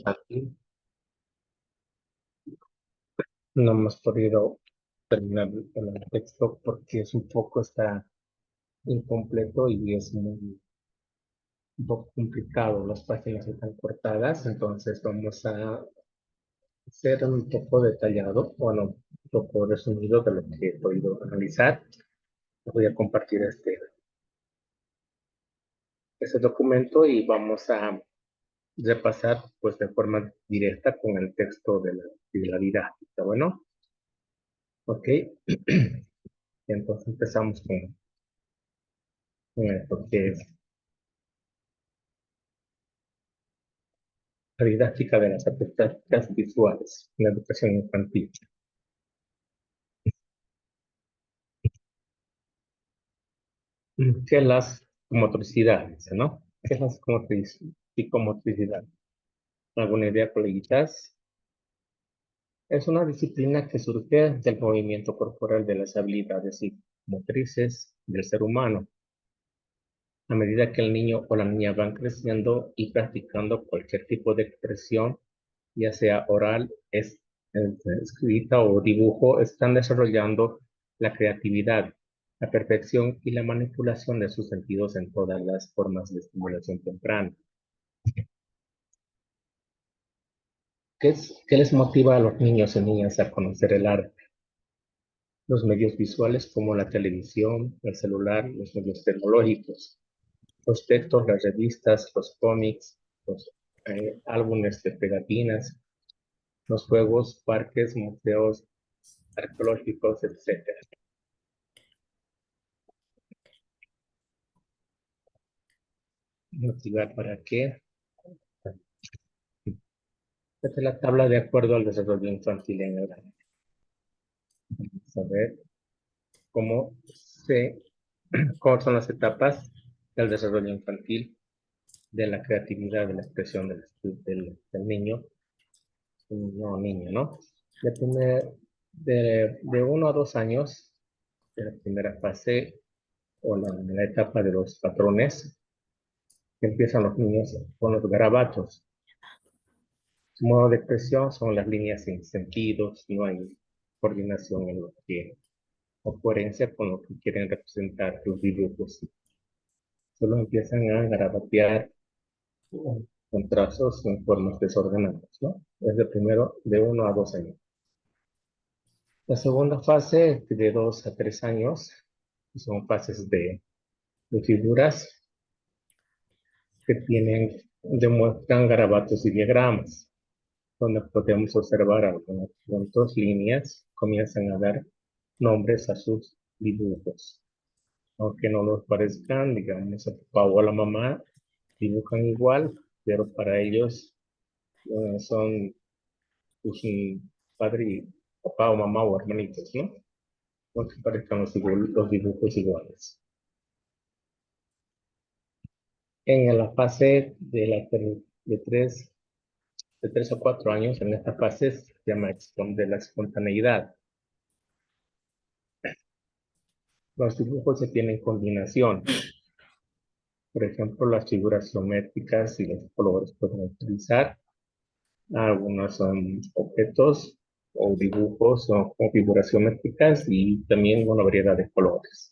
Aquí no hemos podido terminar el texto porque es un poco está incompleto y es un poco complicado. Las páginas están cortadas, entonces vamos a ser un poco detallado, bueno, un poco resumido de lo que he podido analizar. Voy a compartir este documento y vamos a repasar pues de forma directa con el texto de la didáctica. Bueno, ok. Entonces empezamos con esto que es la didáctica de las artes visuales en la educación infantil. ¿Qué es la psicomotricidad? Dice, ¿no? ¿Qué es la psicomotricidad? ¿Alguna idea, coleguitas? Es una disciplina que surge del movimiento corporal de las habilidades motrices del ser humano. A medida que el niño o la niña van creciendo y practicando cualquier tipo de expresión, ya sea oral, escrita o dibujo, están desarrollando la creatividad, la perfección y la manipulación de sus sentidos en todas las formas de estimulación temprana. ¿Qué les motiva a los niños y niñas a conocer el arte? Los medios visuales como la televisión, el celular, los medios tecnológicos, los textos, las revistas, los cómics, los álbumes de pegatinas, los juegos, parques, museos arqueológicos, etcétera. Motivar para qué. Esta es la tabla de acuerdo al desarrollo infantil en el año. Vamos a ver cómo se, cómo son las etapas del desarrollo infantil, de la creatividad, de la expresión del niño, no niño, ¿no? De 1 a 2 años, de la primera fase o la etapa de los patrones, que empiezan los niños con los garabatos. Su modo de expresión son las líneas sin sentidos, no hay coordinación en lo que, o coherencia con lo que quieren representar los dibujos. Solo empiezan a garabatear con trazos en formas desordenadas, ¿no? Es de primero de 1 a 2 años. La segunda fase, de 2 a 3 años, son fases de figuras que demuestran garabatos y diagramas, donde podemos observar algunos puntos, líneas, comienzan a dar nombres a sus dibujos. Aunque no los parezcan, digamos, a papá o a la mamá dibujan igual, pero para ellos son pues, un padre y papá o mamá o hermanitos, ¿no? Aunque parezcan los dibujos iguales. En la fase de 3 a 4 años, en esta fase se llama de la espontaneidad. Los dibujos se tienen combinación. Por ejemplo, las figuras geométricas y los colores pueden utilizar. Algunos son objetos o dibujos o figuras geométricas y también una variedad de colores.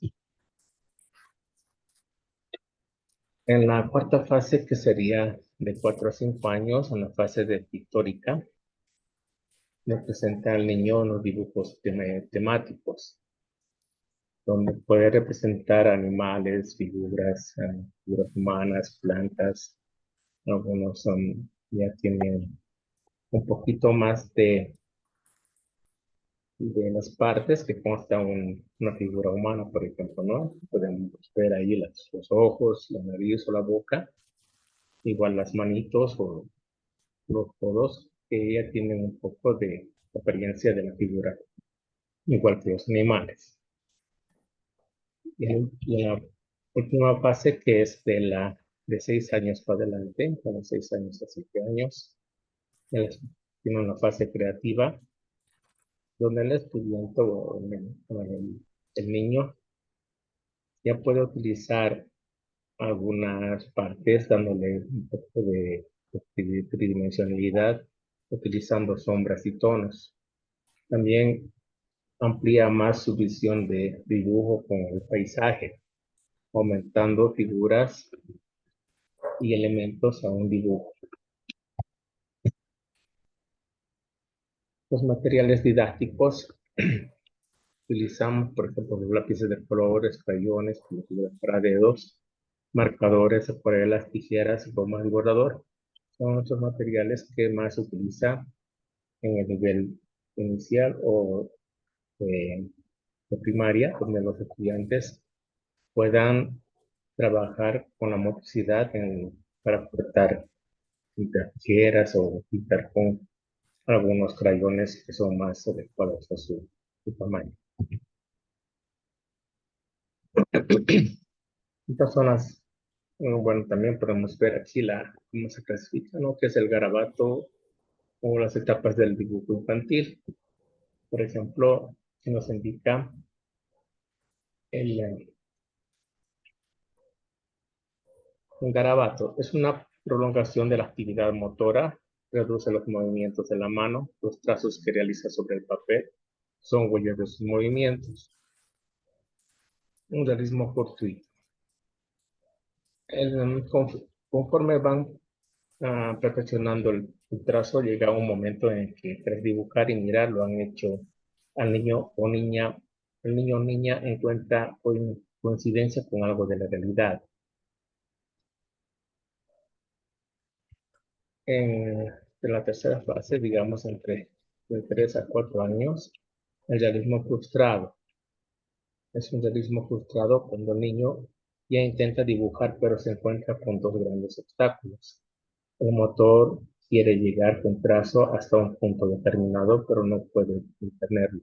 En la cuarta fase, que sería de 4 a 5 años, en la fase de pictórica, representa al niño unos dibujos temáticos, donde puede representar animales, figuras humanas, plantas. Algunos ya tienen un poquito más de las partes que consta una figura humana, por ejemplo, ¿no? Podemos ver ahí los ojos, la nariz o la boca, igual las manitos o los codos, que ya tienen un poco de apariencia de la figura, igual que los animales. Y la última fase, que es de 6 años para adelante, de 6 años a 7 años, tiene una fase creativa, donde el estudiante o el niño ya puede utilizar algunas partes dándole un poco de tridimensionalidad utilizando sombras y tonos. También amplía más su visión de dibujo con el paisaje, aumentando figuras y elementos a un dibujo. Los materiales didácticos utilizamos, por ejemplo, los lápices de colores, crayones, pinturas para dedos, marcadores, acuarelas, tijeras, gomas y borrador. Son otros materiales que más se utiliza en el nivel inicial o de primaria, donde los estudiantes puedan trabajar con la motricidad para cortar tijeras o pintar con algunos crayones que son más adecuados a su tamaño. Estas son las, bueno, también podemos ver aquí cómo se clasifica, ¿no? Que es el garabato o las etapas del dibujo infantil. Por ejemplo, que nos indica el un garabato. Es una prolongación de la actividad motora, reduce los movimientos de la mano, los trazos que realiza sobre el papel son huellas de sus movimientos. Un realismo fortuito. Conforme van perfeccionando el trazo, llega un momento en el que tras dibujar y mirar lo han hecho al niño o niña, el niño o niña encuentra coincidencia con algo de la realidad. En la tercera fase, digamos de 3 a 4 años, el realismo frustrado. Es un realismo frustrado cuando el niño ya intenta dibujar, pero se encuentra con dos grandes obstáculos. El motor quiere llegar con trazo hasta un punto determinado, pero no puede tenerlo.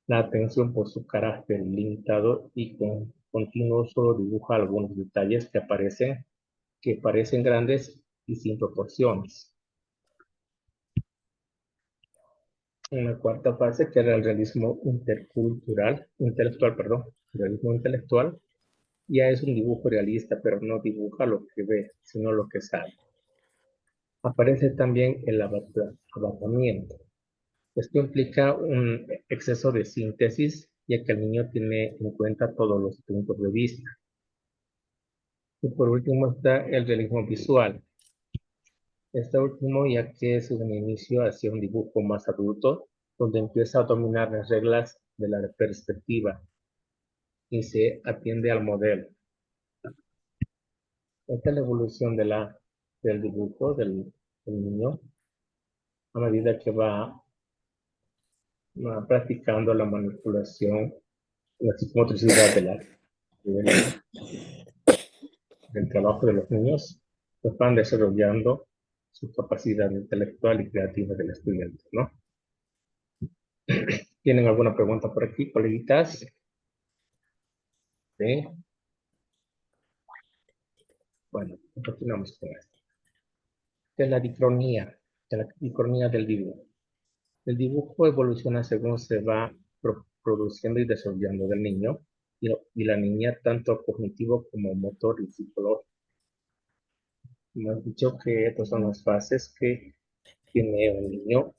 La atención por su carácter limitado y con continuo solo dibuja algunos detalles que parecen grandes y sin proporciones. En la cuarta fase, que era el realismo intelectual, perdón, realismo intelectual, ya es un dibujo realista, pero no dibuja lo que ve, sino lo que sabe. Aparece también el abatamiento. Esto implica un exceso de síntesis, ya que el niño tiene en cuenta todos los puntos de vista. Y por último está el realismo visual. Este último, ya que es un inicio hacia un dibujo más adulto, donde empieza a dominar las reglas de la perspectiva y se atiende al modelo. Esta es la evolución del dibujo del niño a medida que va practicando la manipulación, la psicomotricidad del trabajo de los niños, pues van desarrollando su capacidad intelectual y creativa del estudiante, ¿no? ¿Tienen alguna pregunta por aquí, coleguitas? ¿Sí? Bueno, continuamos con esto. ¿Qué es la dicronía? La dicronía del dibujo. El dibujo evoluciona según se va produciendo y desarrollando del niño y la niña, tanto cognitivo como motor y psicológico. Hemos dicho que estas son las fases que tiene un niño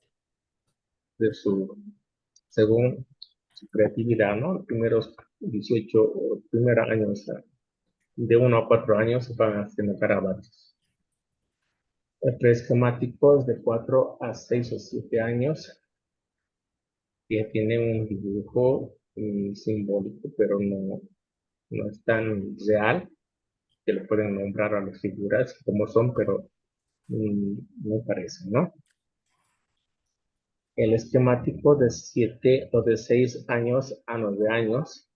según su creatividad, ¿no? Los primeros 18 o primeros años, de 1 a 4 años, van haciendo garabatos. El preesquemático es de 4 a 6 o 7 años, que tiene un dibujo simbólico, pero no es tan real, que le pueden nombrar a las figuras como son, pero no parecen, ¿no? El esquemático de 7 o de 6 años a 9 años,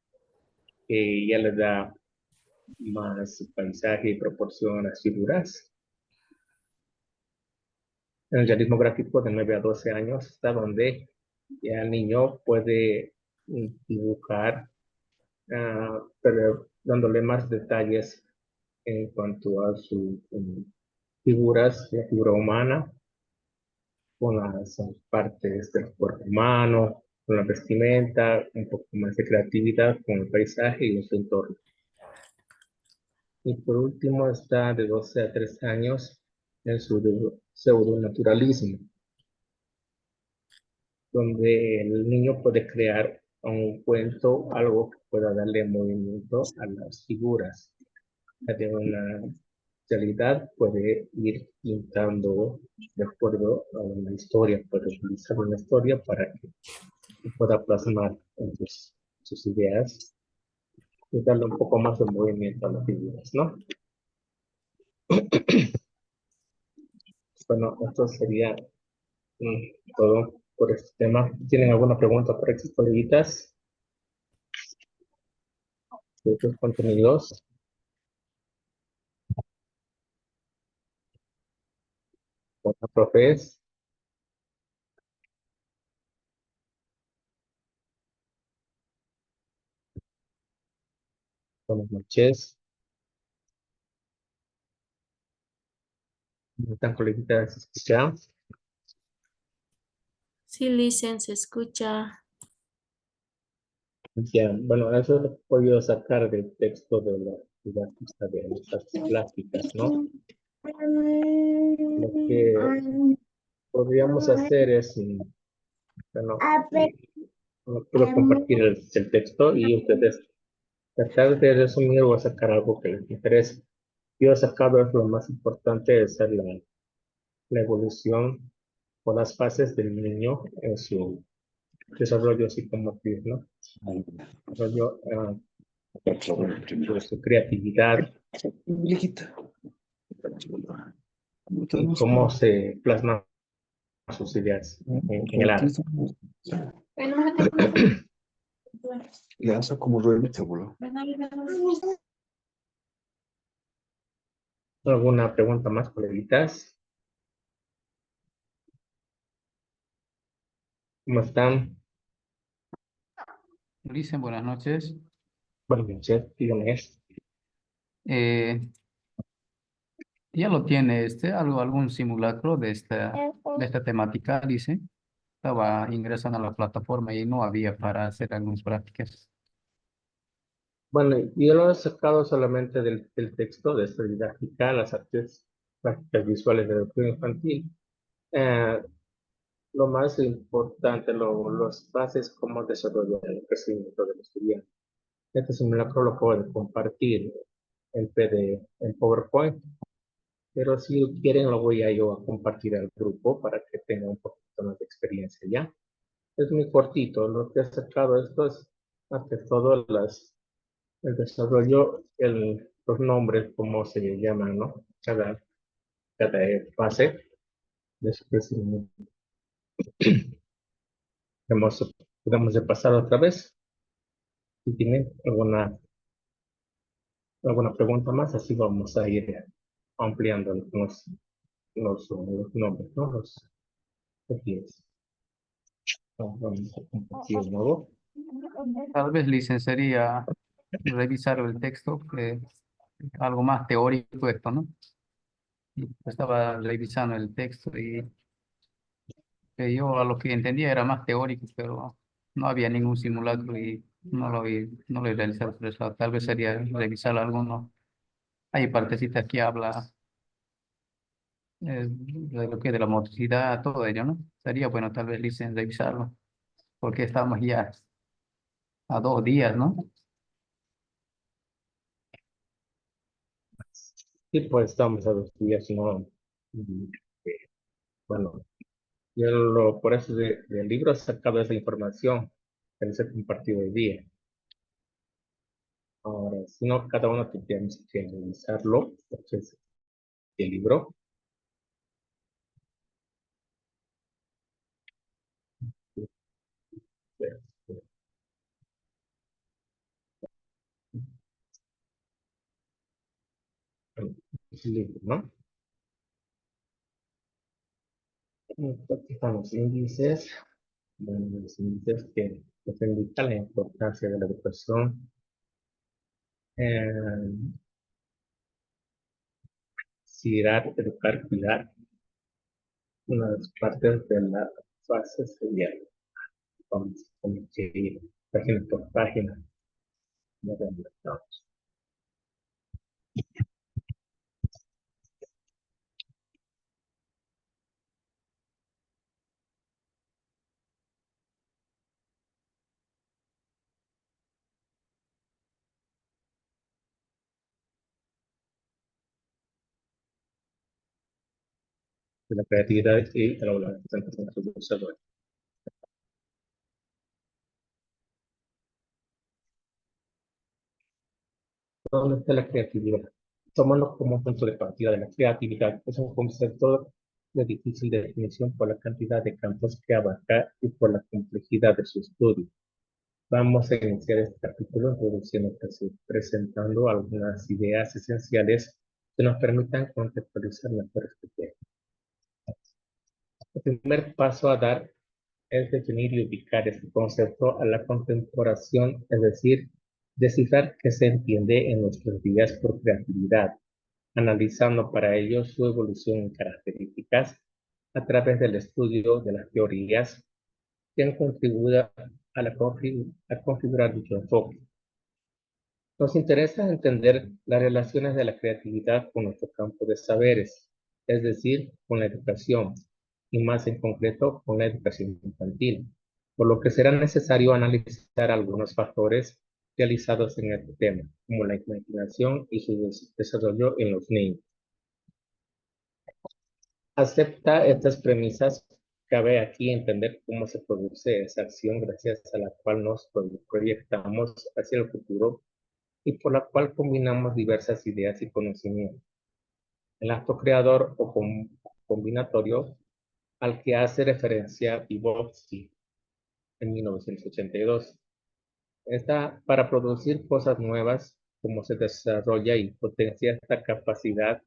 que ya le da más paisaje y proporción a las figuras. En el realismo gráfico de 9 a 12 años está donde ya el niño puede dibujar, pero dándole más detalles en cuanto a sus figuras, la figura humana, con las partes del cuerpo humano, con la vestimenta, un poco más de creatividad con el paisaje y los entornos. Y por último está de 12 a 13 años, el pseudonaturalismo, donde el niño puede crear un cuento, algo que pueda darle movimiento a las figuras. De una realidad puede ir pintando de acuerdo a una historia, puede utilizar una historia para que pueda plasmar en sus ideas y darle un poco más de movimiento a las figuras, ¿no? Bueno, esto sería todo por este tema. ¿Tienen alguna pregunta por estos coleguitas de estos contenidos? Buenas, profes. Buenas noches. ¿Cómo están, coleguitas? ¿Se escuchan? Sí, Licen, se escucha. Ya, bueno, eso lo he podido sacar del texto de la didáctica de las artes plásticas, ¿no? Lo que podríamos hacer es, bueno, puedo compartir el texto y ustedes tratar de resumir o sacar algo que les interese. Yo he sacado es lo más importante, es la evolución o las fases del niño en su desarrollo psicomotriz, ¿no? Desarrollo de su creatividad y cómo se plasman sus ideas en el arte. Le hace como ruido, boludo. ¿Alguna pregunta más, coleguitas? ¿Cómo están? Dicen buenas noches. Buenas noches, díganme. Eh, ya lo tiene algún simulacro de esta temática, dice. Estaba ingresando a la plataforma y no había para hacer algunas prácticas. Bueno, yo lo he sacado solamente del texto de esta didáctica, las artes prácticas visuales de educación infantil. Eh, lo más importante, las bases, cómo desarrollar el crecimiento del estudiante. Este simulacro lo pueden compartir en PDF, en PowerPoint, pero si quieren lo voy a yo a compartir al grupo para que tengan un poquito más de experiencia ya. Es muy cortito, lo que he sacado esto es más que todo el desarrollo, los nombres, cómo se llaman, ¿no? Cada fase de su crecimiento. Podemos pasar otra vez. Si tienen alguna pregunta más, así vamos a ir ampliando los nombres, ¿no? Los días. Vamos a compartir de nuevo. Tal vez, Licen, sería revisar el texto, que algo más teórico esto, ¿no? Y estaba revisando el texto y que yo a lo que entendía era más teórico, pero no había ningún simulacro y no lo he realizado por eso. Tal vez sería revisar alguno. Hay partecitas que habla de lo que es de la motricidad, todo ello, ¿no? Sería bueno tal vez, Licen, revisarlo, porque estamos ya a 2 días, ¿no? Y pues estamos a 2 días, ¿no? Mm, eh, Bueno, por eso del libro he sacado esa información que les he compartido hoy día. Ahora, si no, cada uno tendríamos que analizarlo, entonces, el libro. Es el libro, ¿no? Aquí están los índices. Bueno, los índices que nos indican la importancia de la educación. Eh, Cuidar, educar, cuidar. Una de las partes de la fase sería, vamos a ir página por página. No realizamos. de la creatividad y de la presentación de sus desarrollo. ¿Dónde está la creatividad? Tomándolo como un punto de partida de la creatividad, es un concepto de difícil definición por la cantidad de campos que abarca y por la complejidad de su estudio. Vamos a iniciar este capítulo presentando algunas ideas esenciales que nos permitan conceptualizar mejor este tema. El primer paso a dar es definir y ubicar este concepto a la contemporación, es decir, descifrar qué se entiende en nuestros días por creatividad, analizando para ello su evolución en características a través del estudio de las teorías que han contribuido a configurar dicho enfoque. Nos interesa entender las relaciones de la creatividad con nuestro campo de saberes, es decir, con la educación, y más en concreto con la educación infantil, por lo que será necesario analizar algunos factores realizados en este tema, como la imaginación y su desarrollo en los niños. Acepta estas premisas, cabe aquí entender cómo se produce esa acción gracias a la cual nos proyectamos hacia el futuro y por la cual combinamos diversas ideas y conocimientos. El acto creador o combinatorio al que hace referencia Vygotsky en 1982. Está para producir cosas nuevas, cómo se desarrolla y potencia esta capacidad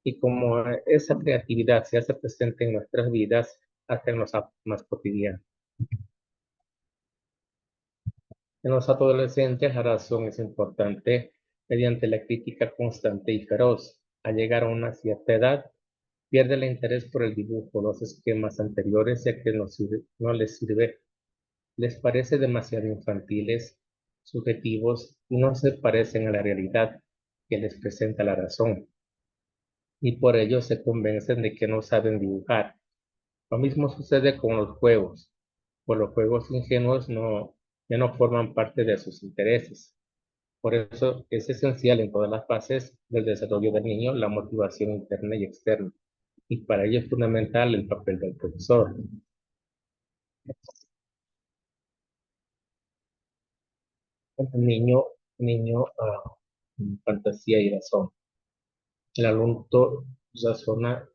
y cómo esa creatividad se hace presente en nuestras vidas hasta en los actos más cotidianos. En los adolescentes la razón es importante mediante la crítica constante y feroz. Al llegar a una cierta edad, pierde el interés por el dibujo, los esquemas anteriores, ya que no les sirve, les parece demasiado infantiles, subjetivos y no se parecen a la realidad que les presenta la razón. Y por ello se convencen de que no saben dibujar. Lo mismo sucede con los juegos, pues los juegos ingenuos ya no forman parte de sus intereses. Por eso es esencial en todas las fases del desarrollo del niño la motivación interna y externa. Y para ello es fundamental el papel del profesor. El niño, fantasía y razón. El adulto razona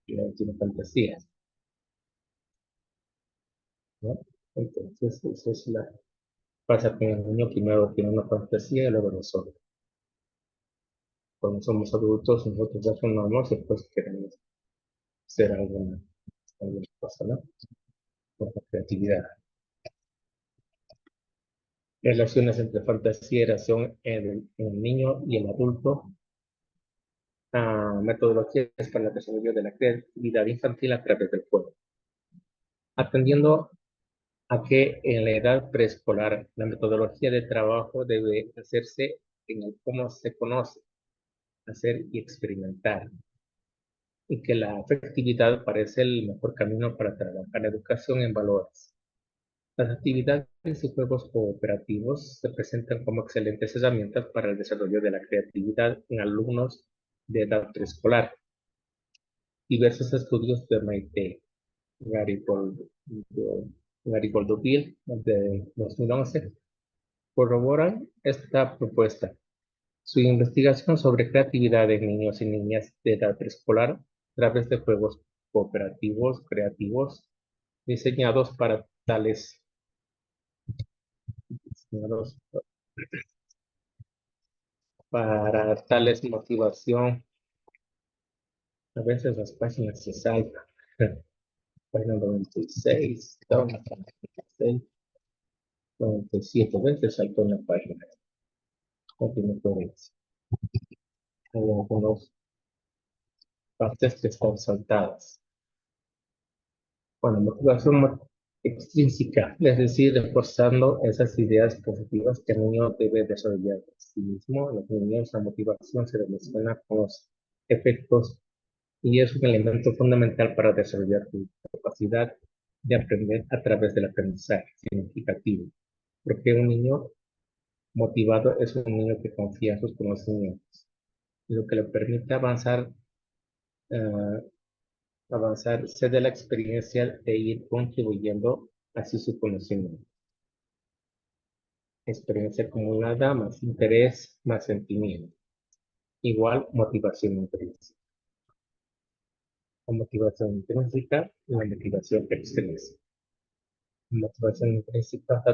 y no tiene fantasías, ¿no? Entonces, eso es pasa con el niño, primero tiene una fantasía y luego razona. Cuando somos adultos, nosotros razonamos y después queremos hacer alguna cosa, ¿no? Con la creatividad. Relaciones entre fantasía y razón en el niño y el adulto. Metodologías para el desarrollo de la creatividad infantil a través del juego. Atendiendo a que en la edad preescolar la metodología de trabajo debe hacerse en el cómo se conoce, hacer y experimentar, y que la afectividad parece el mejor camino para trabajar la educación en valores. Las actividades y juegos cooperativos se presentan como excelentes herramientas para el desarrollo de la creatividad en alumnos de edad preescolar. Diversos estudios de Maite Garibaldi de 2011 corroboran esta propuesta. Su investigación sobre creatividad en niños y niñas de edad preescolar a través de juegos cooperativos creativos diseñados diseñados para tales motivación. A veces las páginas se saltan. Página 96, 97 veces saltó una página. No tiene coherencia. Hay algunas partes que están saltadas. Bueno, motivación extrínseca, es decir, reforzando esas ideas positivas que el niño debe desarrollar en sí mismo. En los niños la motivación se relaciona con los efectos y es un elemento fundamental para desarrollar tu capacidad de aprender a través del aprendizaje significativo. Porque un niño motivado es un niño que confía en sus conocimientos, lo que le permite avanzar avanzarse de la experiencia e ir contribuyendo hacia su conocimiento. Experiencia acumulada más interés más sentimiento. Igual motivación intrínseca. La motivación intrínseca y la motivación extrínseca. La motivación intrínseca está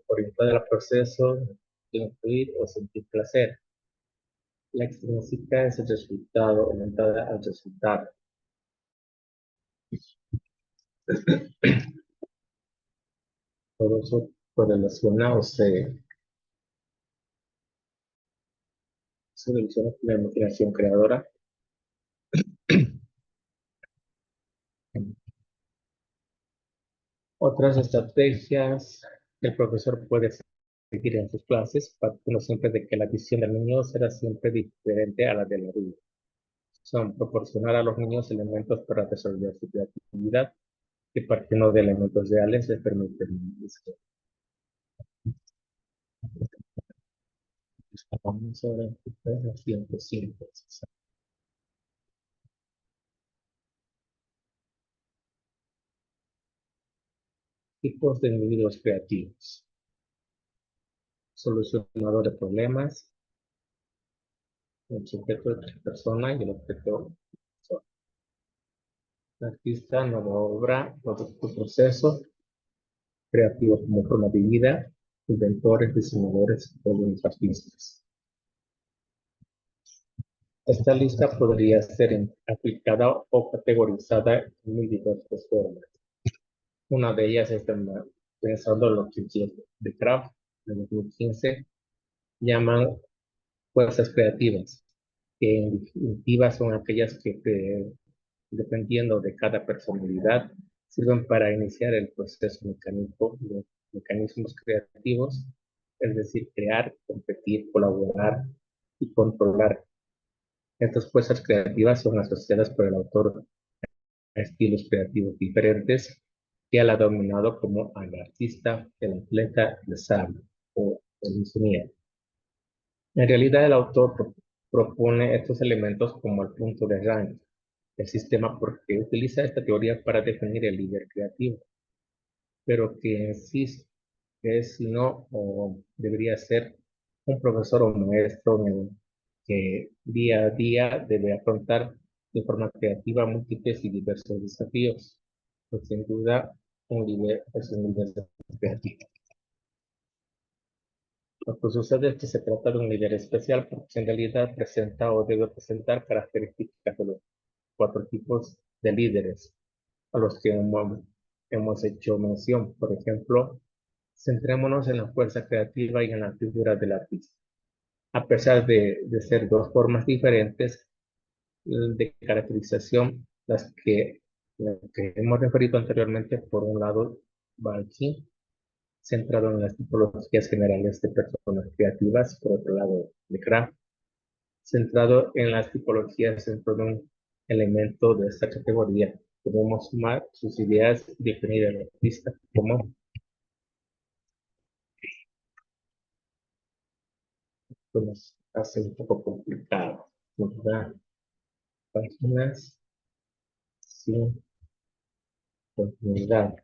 orientada al proceso de influir o sentir placer. La extrínseca es el resultado, orientada al resultado. Todo eso correlaciona o se relaciona con la motivación creadora. Otras estrategias que el profesor puede seguir en sus clases, partiendo siempre de que la visión del niño será siempre diferente a la del adulto. Son proporcionar a los niños elementos para desarrollar su creatividad que partiendo de elementos reales les permiten desarrollar. Vamos ahora a los tiempos simples. Tipos de individuos creativos. Solucionador de problemas, el sujeto de persona y el objeto. Artista, nueva obra, producto, proceso, creativo como forma de vida, inventores, diseñadores, los artistas. Esta lista podría ser aplicada o categorizada en muy diversas formas. Una de ellas es pensando en los criterios de Kraft de 2015, llaman fuerzas creativas, que en definitiva son aquellas que dependiendo de cada personalidad, sirven para iniciar el proceso mecánico de mecanismos creativos, es decir, crear, competir, colaborar y controlar. Estas fuerzas creativas son asociadas por el autor a estilos creativos diferentes que él ha dominado como el artista, el atleta, el sabio o el ingeniero. En realidad, el autor propone estos elementos como el punto de arranque el sistema porque utiliza esta teoría para definir el líder creativo, pero que en sí es no o debería ser un profesor o maestro en el que día a día debe afrontar de forma creativa múltiples y diversos desafíos, pues sin duda un líder es un líder creativo. Lo que sucede es que se trata de un líder especial porque en realidad presenta o debe presentar características de los cuatro tipos de líderes a los que hemos hecho mención. Por ejemplo, centrémonos en la fuerza creativa y en la figura del artista. A pesar de ser dos formas diferentes de caracterización, las que hemos referido anteriormente, por un lado, Balkin, centrado en las tipologías generales de personas creativas, por otro lado, de Kraft, centrado en las tipologías dentro de un elemento de esta categoría. Podemos sumar sus ideas y definir al artista como pues, nos hace un poco complicado. ¿Verdad? Páginas sin continuidad,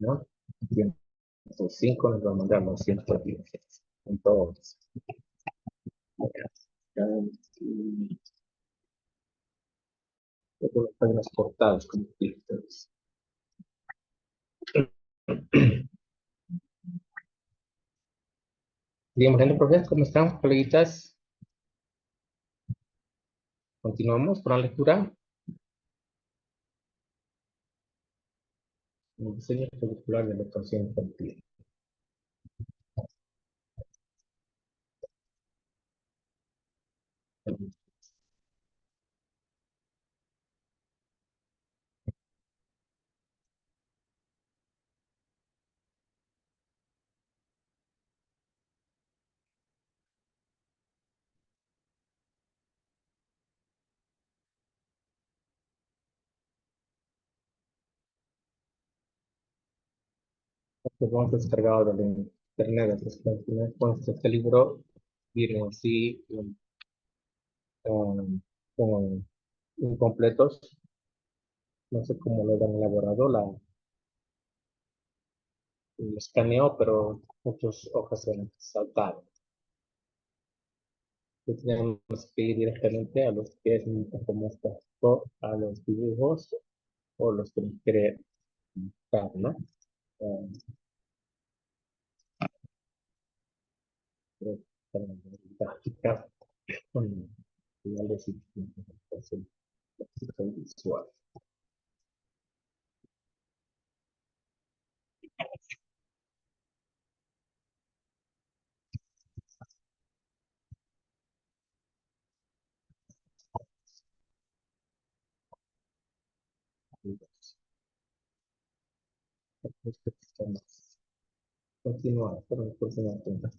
¿no? 105 nos lo mandamos 110. Entonces, las páginas cortadas como filtros. Seguimos viendo, profesor, ¿cómo están, coleguitas? Continuamos con la lectura. El diseño curricular de la educación infantil. Lo hemos descargado de internet, así es que este libro viene así con incompletos. No sé cómo lo han elaborado el escaneo, pero muchas hojas se han saltado. Entonces, tenemos que ir directamente a los que es un poco más práctico, a los dibujos o los que nos quiere mostrar, ¿no? Eh, creo que para práctica con iguales y visual. Continuar, pero continuar con la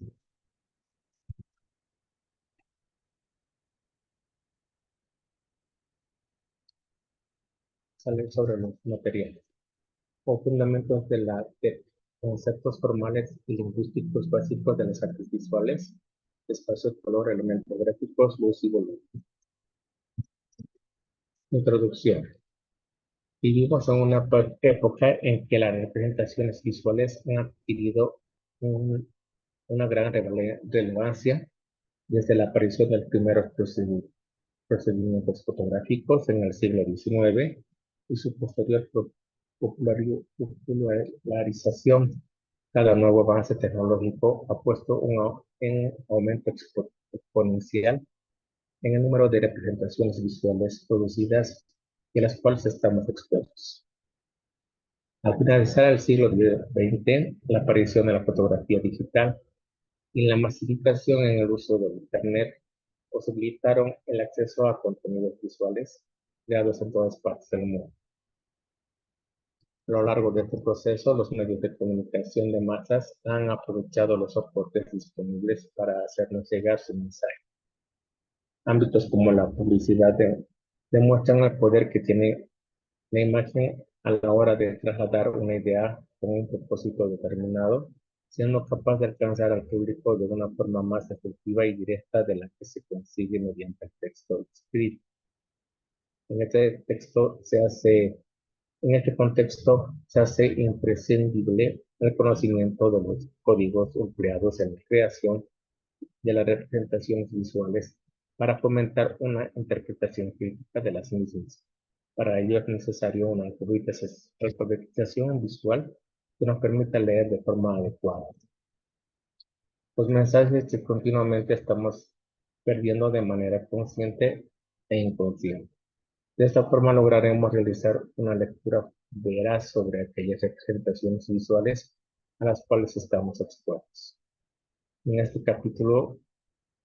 sale sobre los materiales o fundamentos de conceptos formales y lingüísticos básicos de las artes visuales, espacio, color, elementos gráficos, luz y volumen. Introducción. Vivimos en una época en que las representaciones visuales han adquirido una gran relevancia desde la aparición de los primeros procedimientos fotográficos en el siglo XIX y su posterior popularización. Cada nuevo avance tecnológico ha puesto en aumento exponencial en el número de representaciones visuales producidas y a las cuales estamos expuestos. Al finalizar el siglo XX, la aparición de la fotografía digital y la masificación en el uso del Internet posibilitaron el acceso a contenidos visuales creados en todas partes del mundo. A lo largo de este proceso, los medios de comunicación de masas han aprovechado los soportes disponibles para hacernos llegar su mensaje. Ámbitos como la publicidad demuestran el poder que tiene la imagen a la hora de trasladar una idea con un propósito determinado, siendo capaz de alcanzar al público de una forma más efectiva y directa de la que se consigue mediante el texto escrito. En este en este contexto se hace imprescindible el conocimiento de los códigos empleados en la creación de las representaciones visuales para fomentar una interpretación crítica de las mismas. Para ello es necesario una alfabetización visual que nos permita leer de forma adecuada los mensajes que continuamente estamos perdiendo de manera consciente e inconsciente. De esta forma lograremos realizar una lectura veraz sobre aquellas representaciones visuales a las cuales estamos expuestos. En este capítulo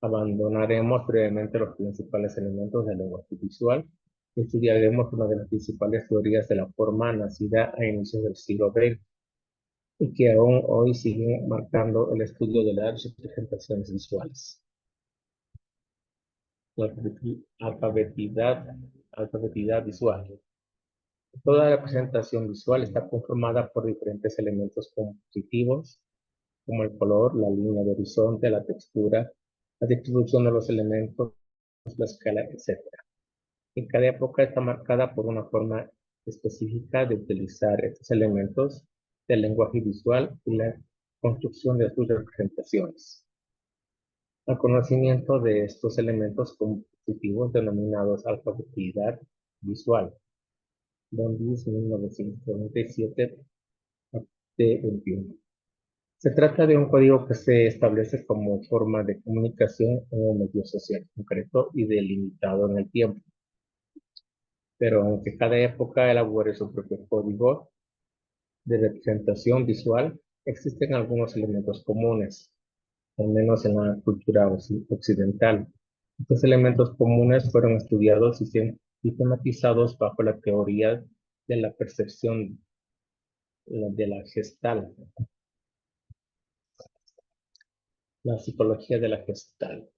abandonaremos brevemente los principales elementos del lenguaje visual y estudiaremos una de las principales teorías de la forma nacida a inicios del siglo XX y que aún hoy sigue marcando el estudio de las representaciones visuales. La alfabetidad visual. Toda representación visual está conformada por diferentes elementos compositivos, como el color, la línea de horizonte, la textura, la distribución de los elementos, la escala, etc. En cada época está marcada por una forma específica de utilizar estos elementos del lenguaje visual y la construcción de sus representaciones. El conocimiento de estos elementos compositivos denominados alfabetidad visual, Bondis 1997 de 21. Se trata de un código que se establece como forma de comunicación en un medio social concreto y delimitado en el tiempo. Pero aunque cada época elabore su propio código de representación visual, existen algunos elementos comunes, al menos en la cultura occidental. Estos elementos comunes fueron estudiados y sistematizados bajo la teoría de la percepción de la Gestalt, la psicología de la Gestalt.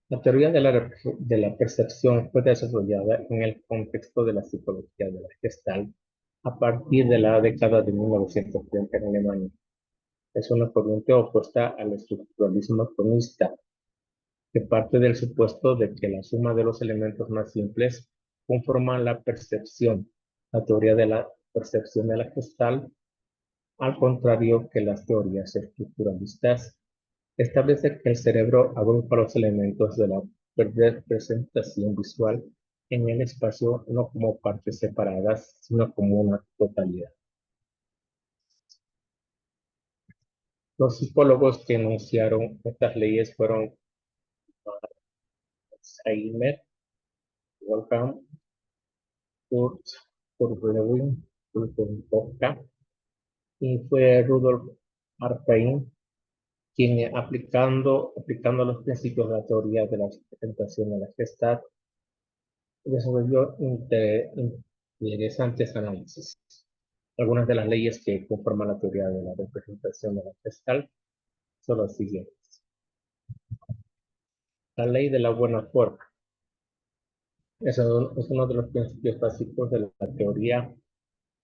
La teoría de la percepción fue desarrollada en el contexto de la psicología de la Gestalt a partir de la década de 1930 en Alemania. Es una corriente opuesta al estructuralismo cronista, que parte del supuesto de que la suma de los elementos más simples conforman la percepción. La teoría de la percepción de la Gestalt, al contrario que las teorías estructuralistas, establece que el cerebro agrupa los elementos de la representación visual en el espacio no como partes separadas, sino como una totalidad. Los psicólogos que enunciaron estas leyes fueron Saimer, Wolfgang, Kurt Lewin, Kafka, y fue Rudolf Arpain quien aplicando los principios de la teoría de la representación de la Gestalt desarrolló interesantes análisis. Algunas de las leyes que conforman la teoría de la representación de la Gestalt son las siguientes. La ley de la buena forma es uno de los principios básicos de la teoría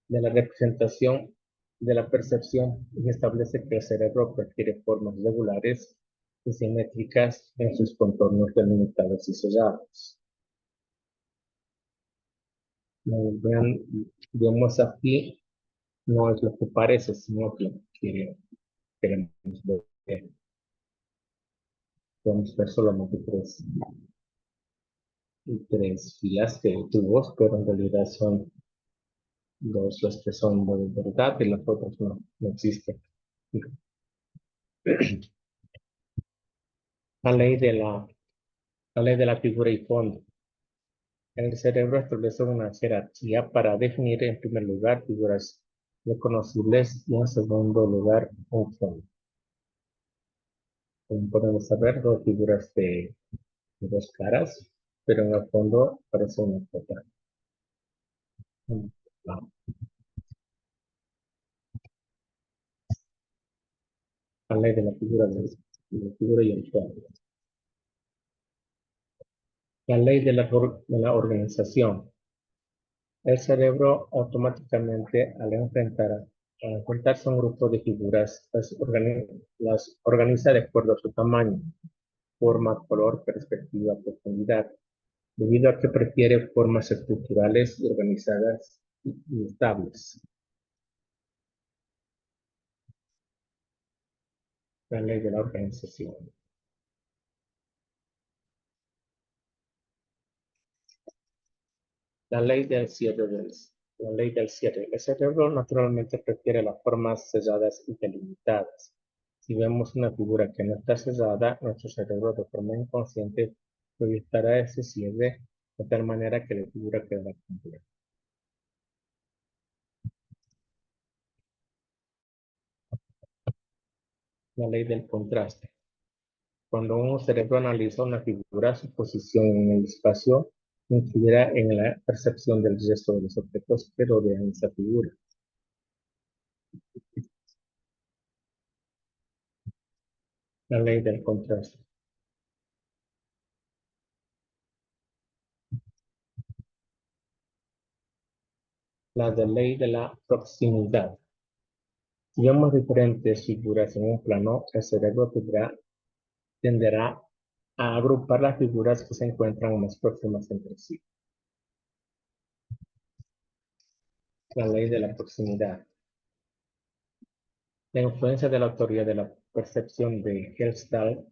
de la representación de la percepción y establece que el cerebro prefiere formas regulares y simétricas en sus contornos delimitados y sellados. Vemos aquí, no es lo que parece, sino que queremos ver. Podemos ver solamente tres filas de tubos, pero en realidad son dos las que son de verdad y las otras no existen. La ley de la figura y fondo. El cerebro establece una jerarquía para definir en primer lugar figuras reconocibles y en segundo lugar un fondo. Como podemos saber, dos figuras de dos caras, pero en el fondo parece una cosa. La ley de la figura y el fondo. La ley de la organización. El cerebro automáticamente al enfrentarse a un grupo de figuras, las organiza de acuerdo a su tamaño, forma, color, perspectiva, profundidad, debido a que prefiere formas estructurales y organizadas y estables. La ley de la organización. La ley del cierre. La ley del cierre. El cerebro naturalmente prefiere las formas selladas y delimitadas. Si vemos una figura que no está sellada, nuestro cerebro de forma inconsciente proyectará ese cierre de tal manera que la figura quedará completa. La ley del contraste. Cuando un cerebro analiza una figura, su posición en el espacio influirá en la percepción del resto de los objetos que rodean esa figura. La ley del contraste. La ley de la proximidad. Si vemos diferentes figuras en un plano, el cerebro tenderá a agrupar las figuras que se encuentran más próximas entre sí. La ley de la proximidad. La influencia de la teoría de la percepción de Gestalt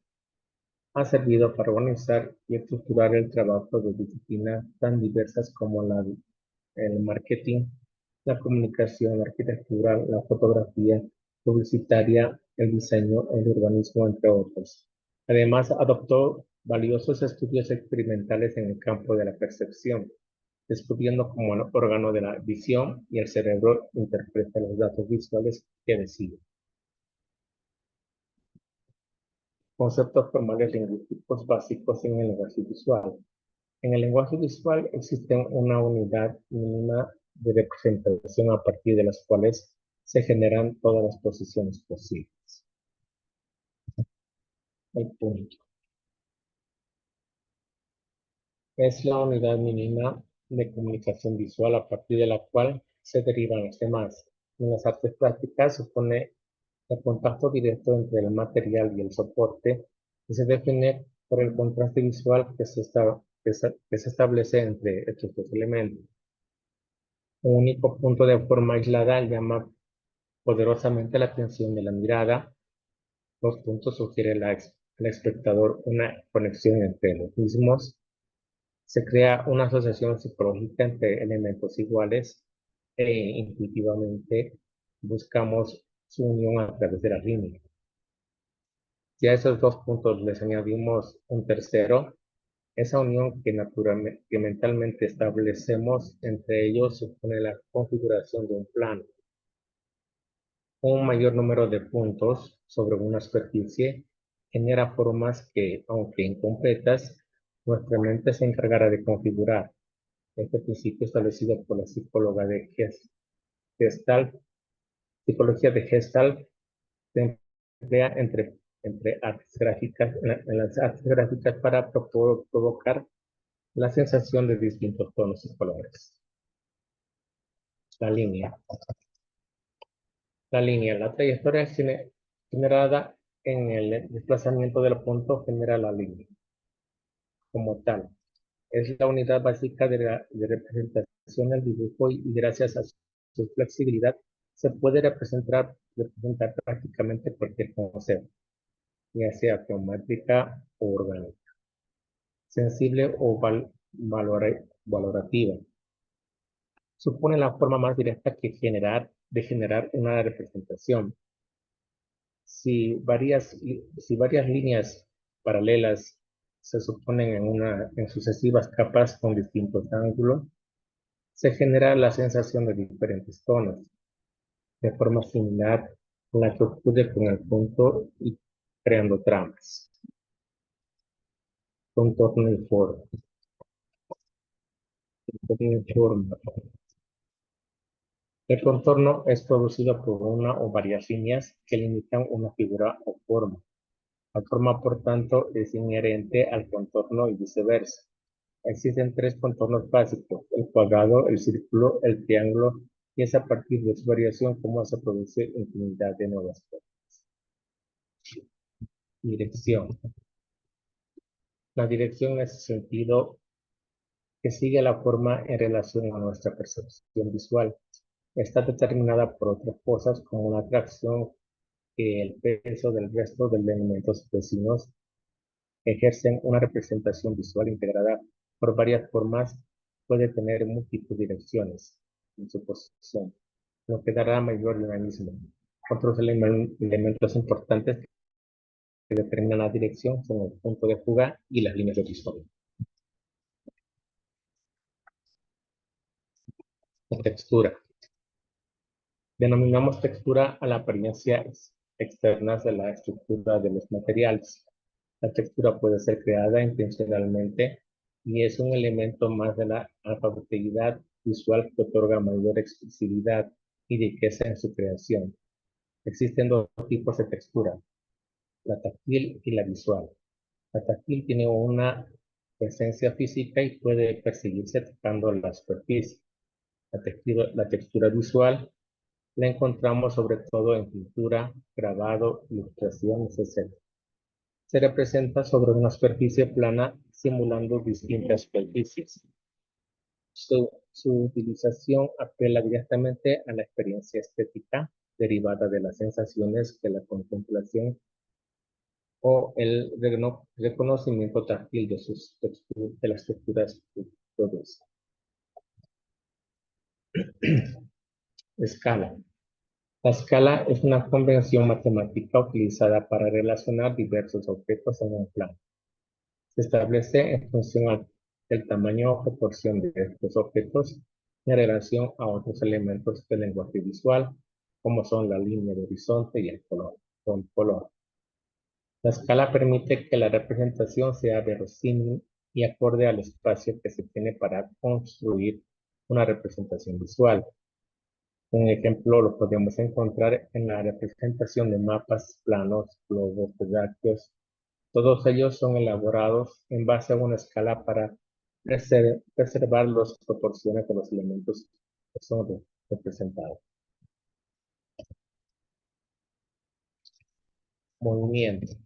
ha servido para organizar y estructurar el trabajo de disciplinas tan diversas como el marketing, la comunicación, la arquitectura, la fotografía publicitaria, el diseño, el urbanismo, entre otros. Además, adoptó valiosos estudios experimentales en el campo de la percepción, descubriendo cómo el órgano de la visión y el cerebro interpreta los datos visuales que recibe. Conceptos formales lingüísticos básicos en el lenguaje visual. En el lenguaje visual existe una unidad mínima de representación a partir de las cuales se generan todas las posiciones posibles. El punto. Es la unidad mínima de comunicación visual a partir de la cual se derivan los demás. En las artes plásticas supone el contacto directo entre el material y el soporte y se define por el contraste visual que se establece entre estos dos elementos. Un único punto de forma aislada llama poderosamente la atención de la mirada. Los puntos sugieren al espectador una conexión entre los mismos. Se crea una asociación psicológica entre elementos iguales e intuitivamente buscamos su unión a través de la línea. Si a esos dos puntos les añadimos un tercero, esa unión que mentalmente establecemos entre ellos supone la configuración de un plano. Un mayor número de puntos sobre una superficie genera formas que, aunque incompletas, nuestra mente se encargará de configurar. Este principio establecido por la Gestalt, psicología de Gestalt se emplea entre artes gráficas, en las artes gráficas para provocar la sensación de distintos tonos y colores. La línea. La trayectoria generada en el desplazamiento del punto genera la línea. Como tal, es la unidad básica de representación del dibujo y gracias a su flexibilidad se puede representar prácticamente cualquier concepto, ya sea geométrica o orgánica, sensible o valorativa. Supone la forma más directa de generar una representación. Si varias líneas paralelas se suponen en sucesivas capas con distintos ángulos, se genera la sensación de diferentes tonos, de forma similar a la que ocurre con el punto y creando tramas. Contorno y forma. El contorno es producido por una o varias líneas que limitan una figura o forma. La forma, por tanto, es inherente al contorno y viceversa. Existen tres contornos básicos: el cuadrado, el círculo, el triángulo, y es a partir de su variación como se produce infinidad de nuevas formas. Dirección. La dirección es el sentido que sigue la forma en relación a nuestra percepción visual. Está determinada por otras cosas como la atracción que el peso del resto de elementos vecinos ejercen una representación visual integrada por varias formas, puede tener múltiples direcciones en su posición, lo que dará mayor dinamismo. Otros elementos importantes que determinan la dirección son el punto de fuga y las líneas de horizonte. La textura. Denominamos textura a la apariencia externa de la estructura de los materiales. La textura puede ser creada intencionalmente y es un elemento más de la alfabeticidad visual que otorga mayor expresividad y riqueza en su creación. Existen dos tipos de textura, la táctil y la visual. La táctil tiene una presencia física y puede percibirse tocando la superficie. La textura visual la encontramos sobre todo en pintura, grabado, ilustraciones, etc. Se representa sobre una superficie plana simulando distintas superficies. Su utilización apela directamente a la experiencia estética derivada de las sensaciones que la contemplación o el reconocimiento táctil de las texturas produce. Escala. La escala es una convención matemática utilizada para relacionar diversos objetos en un plano. Se establece en función del tamaño o proporción de estos objetos en relación a otros elementos del lenguaje visual, como son la línea de horizonte y el color. La escala permite que la representación sea verosímil y acorde al espacio que se tiene para construir una representación visual. Un ejemplo lo podemos encontrar en la representación de mapas, planos, globos, terráqueos. Todos ellos son elaborados en base a una escala para preservar las proporciones de los elementos que son representados. Movimiento.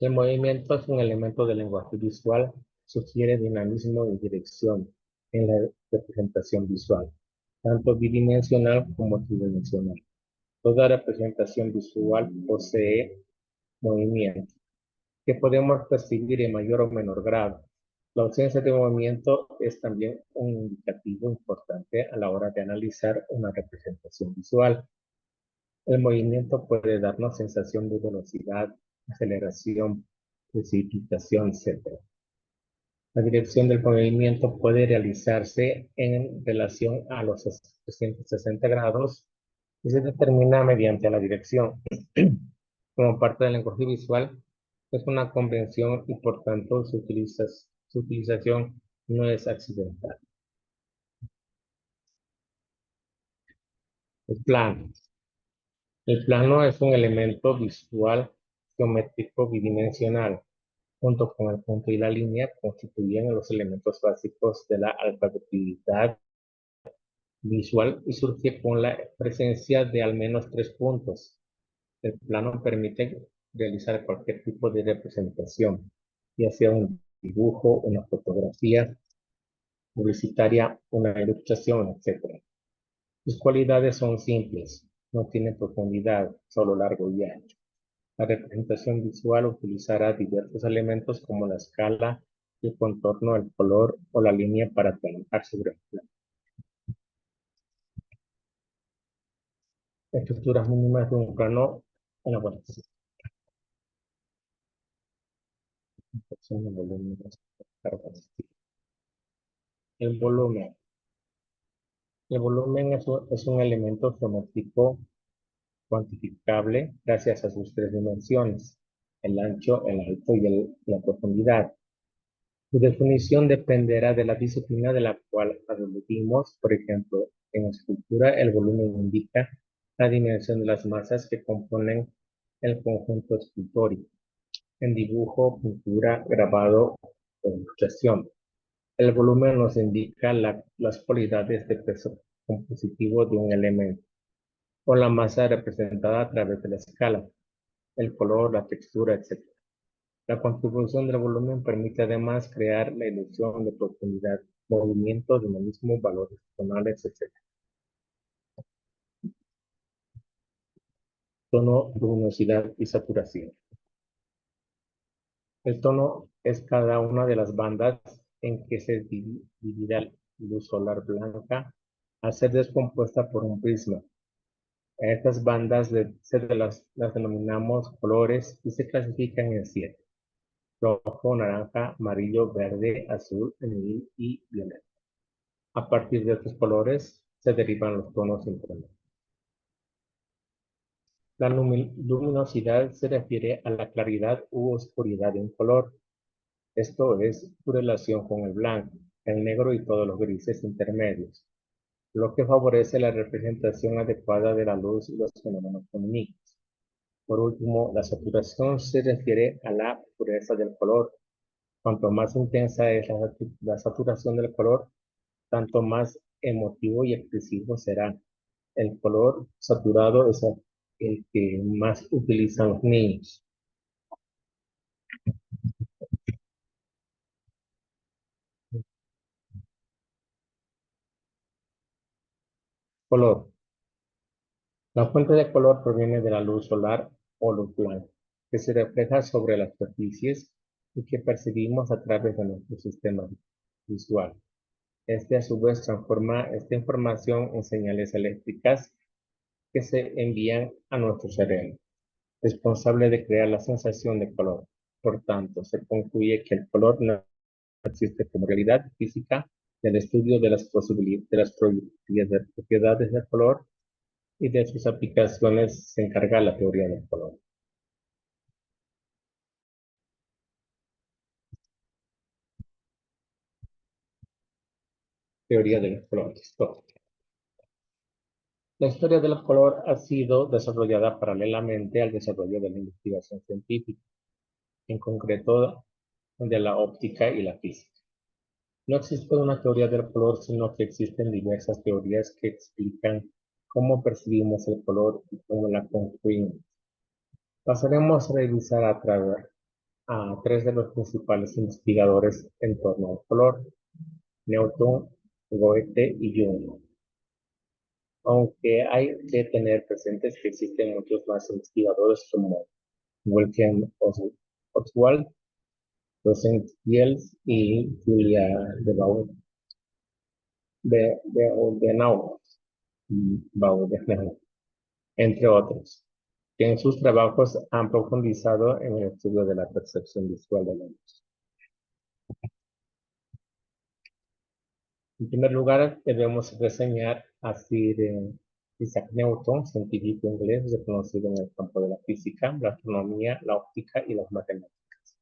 El movimiento es un elemento del lenguaje visual, sugiere dinamismo y dirección en la representación visual, tanto bidimensional como tridimensional. Toda representación visual posee movimiento, que podemos percibir en mayor o menor grado. La ausencia de movimiento es también un indicativo importante a la hora de analizar una representación visual. El movimiento puede darnos sensación de velocidad, aceleración, precipitación, etc. La dirección del movimiento puede realizarse en relación a los 360 grados y se determina mediante la dirección. Como parte del lenguaje visual, es una convención y por tanto su utilización no es accidental. El plano. El plano es un elemento visual geométrico bidimensional. Junto con el punto y la línea constituyen los elementos básicos de la alfabeticidad visual y surge con la presencia de al menos 3 puntos. El plano permite realizar cualquier tipo de representación, ya sea un dibujo, una fotografía publicitaria, una ilustración, etc. Sus cualidades son simples, no tienen profundidad, solo largo y ancho. La representación visual utilizará diversos elementos como la escala, el contorno, el color o la línea para trabajar sobre el plano. Estructuras mínimas de un plano en la elaboración. El volumen. El volumen es un elemento geométrico cuantificable gracias a sus 3 dimensiones, el ancho, el alto y la profundidad. Su definición dependerá de la disciplina de la cual aludimos. Por ejemplo, en escultura el volumen indica la dimensión de las masas que componen el conjunto escultórico. En dibujo, pintura, grabado o ilustración, el volumen nos indica las cualidades de peso compositivo de un elemento, o la masa representada a través de la escala, el color, la textura, etc. La contribución del volumen permite además crear la ilusión de profundidad, movimiento, dinamismo, valores tonales, etc. Tono, luminosidad y saturación. El tono es cada una de las bandas en que se divide la luz solar blanca al ser descompuesta por un prisma. Estas bandas las denominamos colores y se clasifican en 7: rojo, naranja, amarillo, verde, azul, anil y violeta. A partir de estos colores se derivan los tonos intermedios. La luminosidad se refiere a la claridad u oscuridad de un color. Esto es su relación con el blanco, el negro y todos los grises intermedios, lo que favorece la representación adecuada de la luz y los fenómenos lumínicos. Por último, la saturación se refiere a la pureza del color. Cuanto más intensa es la saturación del color, tanto más emotivo y expresivo será. El color saturado es el que más utilizan los niños. Color. La fuente de color proviene de la luz solar o luz blanca, que se refleja sobre las superficies y que percibimos a través de nuestro sistema visual. Este a su vez transforma esta información en señales eléctricas que se envían a nuestro cerebro, responsable de crear la sensación de color. Por tanto, se concluye que el color no existe como realidad física. Del estudio de las propiedades del color y de sus aplicaciones se encarga la teoría del color. Teoría de los colores. La historia del color ha sido desarrollada paralelamente al desarrollo de la investigación científica, en concreto de la óptica y la física. No existe una teoría del color, sino que existen diversas teorías que explican cómo percibimos el color y cómo la construimos. Pasaremos a revisar a tres de los principales investigadores en torno al color: Newton, Goethe y Jung. Aunque hay que tener presentes que existen muchos más investigadores como Wilhelm Ostwald, Rosenstiels y Julia Baudenois, entre otros, que en sus trabajos han profundizado en el estudio de la percepción visual de la luz. En primer lugar, debemos reseñar a Sir Isaac Newton, científico inglés reconocido en el campo de la física, la astronomía, la óptica y las matemáticas.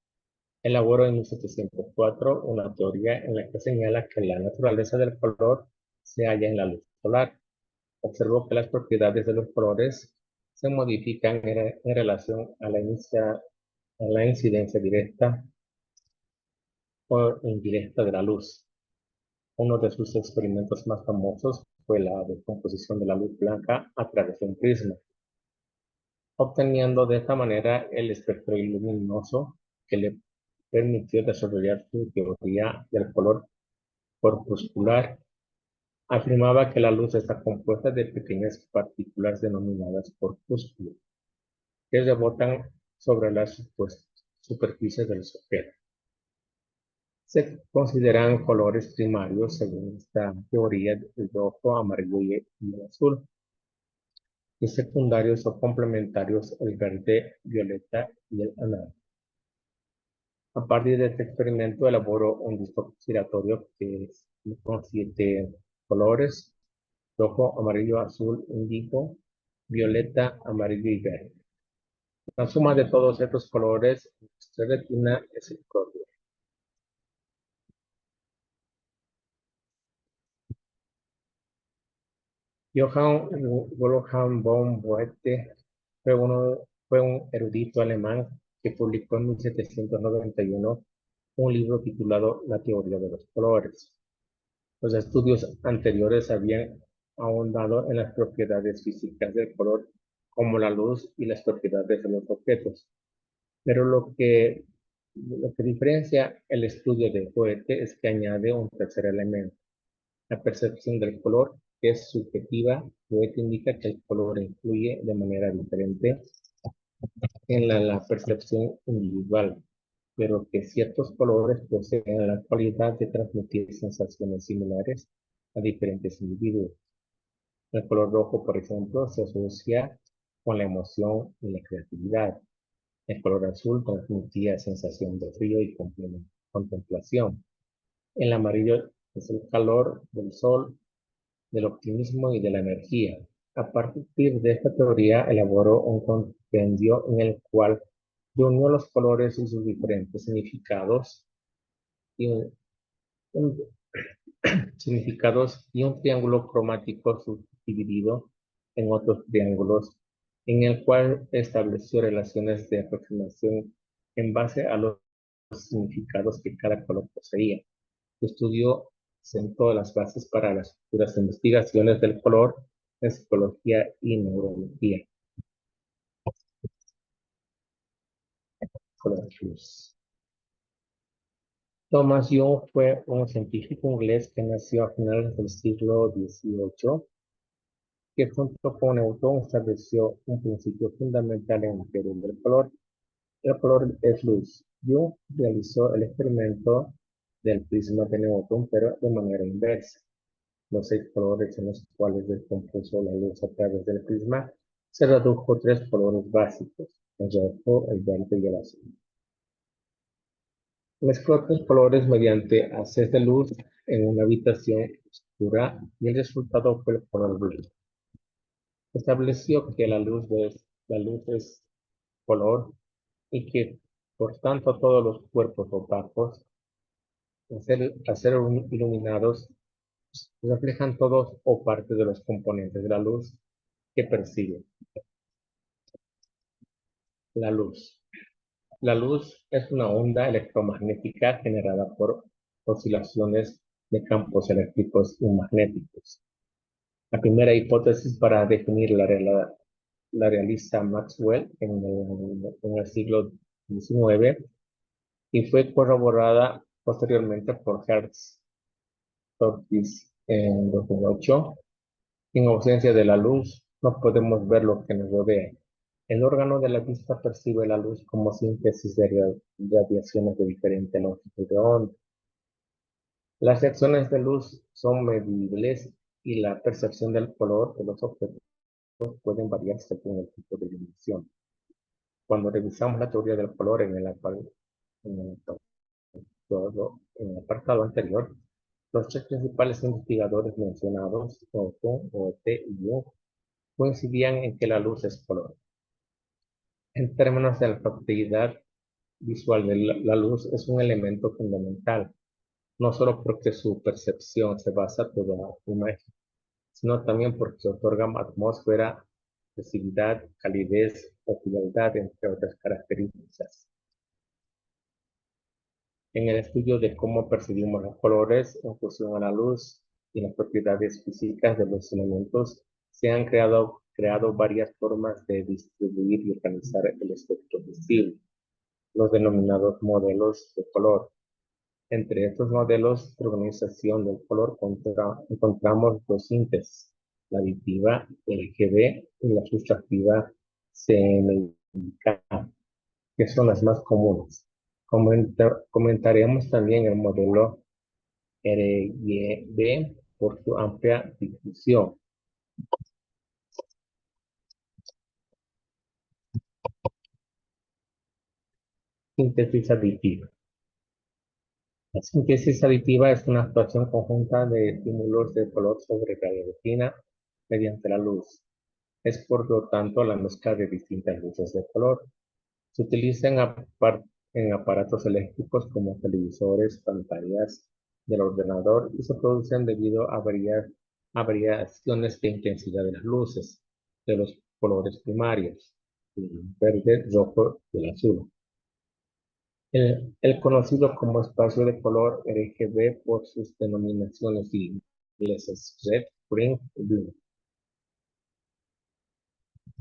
Elaboró en 1704 una teoría en la que señala que la naturaleza del color se halla en la luz solar. Observó que las propiedades de los colores se modifican en relación a la incidencia directa o indirecta de la luz. Uno de sus experimentos más famosos fue la descomposición de la luz blanca a través de un prisma, obteniendo de esta manera el espectro luminoso que le permitió desarrollar su teoría del color corpuscular. Afirmaba que la luz está compuesta de pequeñas partículas denominadas corpúsculos, que rebotan sobre las superficies de los objetos. Se consideran colores primarios, según esta teoría, el rojo, amarillo y el azul, y secundarios o complementarios el verde, violeta y el anaranjado. A partir de este experimento elaboró un disco giratorio con 7 colores: rojo, amarillo, azul, índigo, violeta, amarillo y verde. La suma de todos estos colores en nuestra retina es el color blanco. Johann Wolfgang von Goethe fue un erudito alemán que publicó en 1791 un libro titulado La teoría de los colores. Los estudios anteriores habían ahondado en las propiedades físicas del color, como la luz y las propiedades de los objetos. Pero lo que diferencia el estudio de Goethe es que añade un tercer elemento: la percepción del color, que es subjetiva. Goethe indica que el color influye de manera diferente en la percepción individual, pero que ciertos colores poseen la cualidad de transmitir sensaciones similares a diferentes individuos. El color rojo, por ejemplo, se asocia con la emoción y la creatividad. El color azul transmitía sensación de frío y contemplación. El amarillo es el calor del sol, del optimismo y de la energía. A partir de esta teoría elaboró un compendio en el cual reunió los colores y sus diferentes un- significados y un triángulo cromático subdividido en otros triángulos, en el cual estableció relaciones de aproximación en base a los significados que cada color poseía. Su estudio sentó las bases para las futuras investigaciones del color en psicología y neurología. Color luz. Thomas Young fue un científico inglés que nació a finales del siglo XVIII, que junto con Newton estableció un principio fundamental en la teoría del color. El color es luz. Young realizó el experimento del prisma de Newton, pero de manera inversa. Los 6 colores en los cuales descompuso la luz a través del prisma se redujo a 3 colores básicos: el rojo, el verde y el azul. Mezcló 3 colores mediante haces de luz en una habitación oscura y el resultado fue el color blanco. Estableció que la luz es color y que, por tanto, todos los cuerpos opacos, al ser iluminados, reflejan todos o parte de los componentes de la luz que perciben. La luz. La luz es una onda electromagnética generada por oscilaciones de campos eléctricos y magnéticos. La primera hipótesis para definir la realiza Maxwell en el siglo XIX, y fue corroborada posteriormente por Hertz Torquis en 2008. En ausencia de la luz, no podemos ver lo que nos rodea. El órgano de la vista percibe la luz como síntesis de radiaciones de diferente longitud de onda. Las reacciones de luz son medibles y la percepción del color de los objetos pueden variar según el tipo de iluminación. Cuando revisamos la teoría del color en el apartado anterior, los tres principales investigadores mencionados, Otto, Otte y Jung, coincidían en que la luz es color. En términos de la propiedad visual de la luz, es un elemento fundamental, no solo porque su percepción se basa en toda imagen, sino también porque otorga atmósfera, visibilidad, calidez o frialdad, entre otras características. En el estudio de cómo percibimos los colores en función a la luz y las propiedades físicas de los elementos, se han creado varias formas de distribuir y organizar el espectro visible, los denominados modelos de color. Entre estos modelos de organización del color encontramos dos síntesis, la aditiva RGB y la sustractiva CMYK, que son las más comunes. Comentaremos también el modelo RYB por su amplia difusión. Síntesis aditiva. La síntesis aditiva es una actuación conjunta de estímulos de color sobre radiación mediante la luz. Es por lo tanto la mezcla de distintas luces de color. Se utiliza en aparatos eléctricos como televisores, pantallas del ordenador y se producen debido a variaciones de intensidad de las luces de los colores primarios, el verde, rojo y el azul. El conocido como espacio de color RGB por sus denominaciones inglesas red, green y blue.